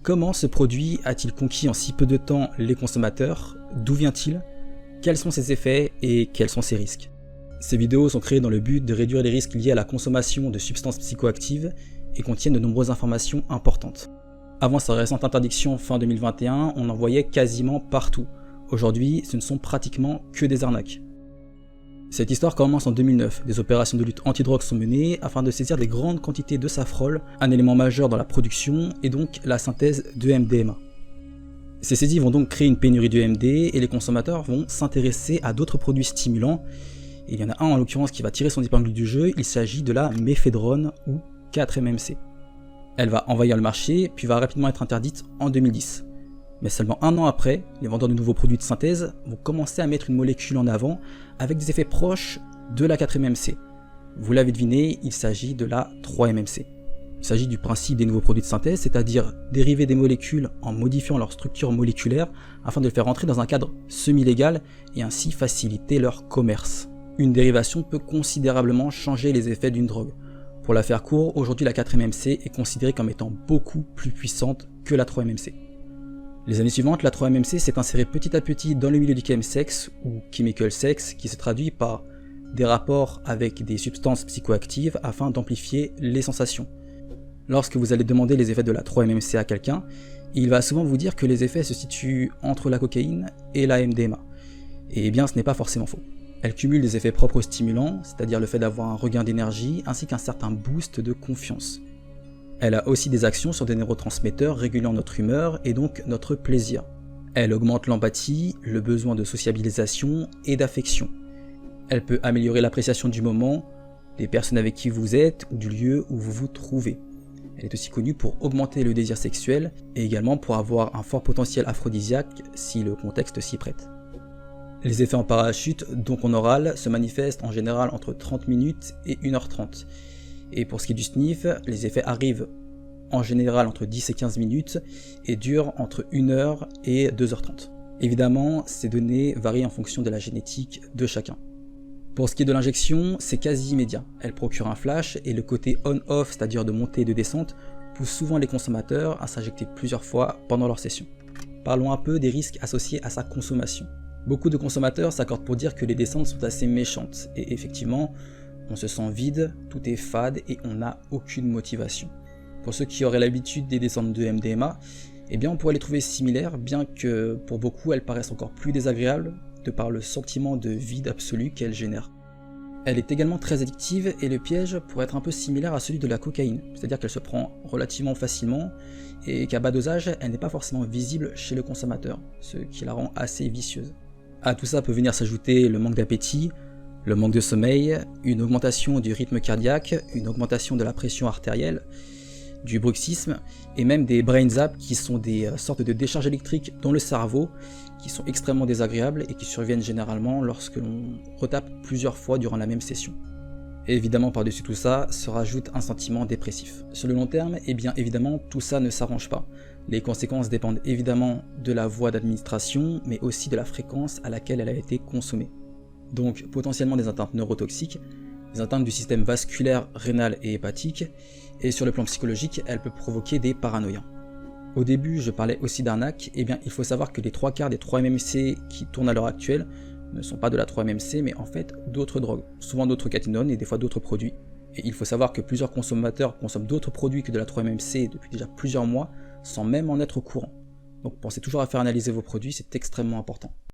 Comment ce produit a-t-il conquis en si peu de temps les consommateurs? D'où vient-il? Quels sont ses effets et quels sont ses risques? Ces vidéos sont créées dans le but de réduire les risques liés à la consommation de substances psychoactives et contiennent de nombreuses informations importantes. Avant sa récente interdiction fin 2021, on en voyait quasiment partout. Aujourd'hui, ce ne sont pratiquement que des arnaques. Cette histoire commence en 2009. Des opérations de lutte anti-drogue sont menées afin de saisir des grandes quantités de safrole, un élément majeur dans la production et donc la synthèse de MDMA. Ces saisies vont donc créer une pénurie de MD et les consommateurs vont s'intéresser à d'autres produits stimulants. Et il y en a un en l'occurrence qui va tirer son épingle du jeu, il s'agit de la méphédrone ou 4-MMC. Elle va envahir le marché puis va rapidement être interdite en 2010. Mais seulement un an après, les vendeurs de nouveaux produits de synthèse vont commencer à mettre une molécule en avant avec des effets proches de la 4-MMC. Vous l'avez deviné, il s'agit de la 3-MMC. Il s'agit du principe des nouveaux produits de synthèse, c'est-à-dire dériver des molécules en modifiant leur structure moléculaire afin de les faire entrer dans un cadre semi-légal et ainsi faciliter leur commerce. Une dérivation peut considérablement changer les effets d'une drogue. Pour la faire court, aujourd'hui la 4-MMC est considérée comme étant beaucoup plus puissante que la 3-MMC. Les années suivantes, la 3-MMC s'est insérée petit à petit dans le milieu du chemsex ou chemical sex qui se traduit par des rapports avec des substances psychoactives afin d'amplifier les sensations. Lorsque vous allez demander les effets de la 3-MMC à quelqu'un, il va souvent vous dire que les effets se situent entre la cocaïne et la MDMA. Et bien ce n'est pas forcément faux. Elle cumule des effets propres aux stimulants, c'est-à-dire le fait d'avoir un regain d'énergie ainsi qu'un certain boost de confiance. Elle a aussi des actions sur des neurotransmetteurs régulant notre humeur et donc notre plaisir. Elle augmente l'empathie, le besoin de sociabilisation et d'affection. Elle peut améliorer l'appréciation du moment, des personnes avec qui vous êtes ou du lieu où vous vous trouvez. Elle est aussi connue pour augmenter le désir sexuel et également pour avoir un fort potentiel aphrodisiaque si le contexte s'y prête. Les effets en parachute, donc en oral, se manifestent en général entre 30 minutes et 1h30. Et pour ce qui est du sniff, les effets arrivent en général entre 10 et 15 minutes et durent entre 1h et 2h30. Évidemment, ces données varient en fonction de la génétique de chacun. Pour ce qui est de l'injection, c'est quasi immédiat. Elle procure un flash et le côté on-off, c'est-à-dire de montée et de descente, pousse souvent les consommateurs à s'injecter plusieurs fois pendant leur session. Parlons un peu des risques associés à sa consommation. Beaucoup de consommateurs s'accordent pour dire que les descentes sont assez méchantes, et effectivement, on se sent vide, tout est fade et on n'a aucune motivation. Pour ceux qui auraient l'habitude des descentes de MDMA, eh bien on pourrait les trouver similaires, bien que pour beaucoup elles paraissent encore plus désagréables, de par le sentiment de vide absolu qu'elles génèrent. Elle est également très addictive et le piège pourrait être un peu similaire à celui de la cocaïne, c'est-à-dire qu'elle se prend relativement facilement et qu'à bas dosage, elle n'est pas forcément visible chez le consommateur, ce qui la rend assez vicieuse. À tout ça peut venir s'ajouter le manque d'appétit, le manque de sommeil, une augmentation du rythme cardiaque, une augmentation de la pression artérielle, du bruxisme et même des brain zaps qui sont des sortes de décharges électriques dans le cerveau qui sont extrêmement désagréables et qui surviennent généralement lorsque l'on retape plusieurs fois durant la même session. Et évidemment par-dessus tout ça se rajoute un sentiment dépressif. Sur le long terme, eh bien évidemment tout ça ne s'arrange pas. Les conséquences dépendent évidemment de la voie d'administration mais aussi de la fréquence à laquelle elle a été consommée. Donc potentiellement des atteintes neurotoxiques, des atteintes du système vasculaire, rénal et hépatique, et sur le plan psychologique, elle peut provoquer des paranoïas. Au début, je parlais aussi d'arnaque, et bien il faut savoir que les 3/4 des 3-MMC qui tournent à l'heure actuelle ne sont pas de la 3-MMC, mais en fait d'autres drogues, souvent d'autres catinones et des fois d'autres produits. Et il faut savoir que plusieurs consommateurs consomment d'autres produits que de la 3-MMC depuis déjà plusieurs mois, sans même en être au courant. Donc pensez toujours à faire analyser vos produits, c'est extrêmement important.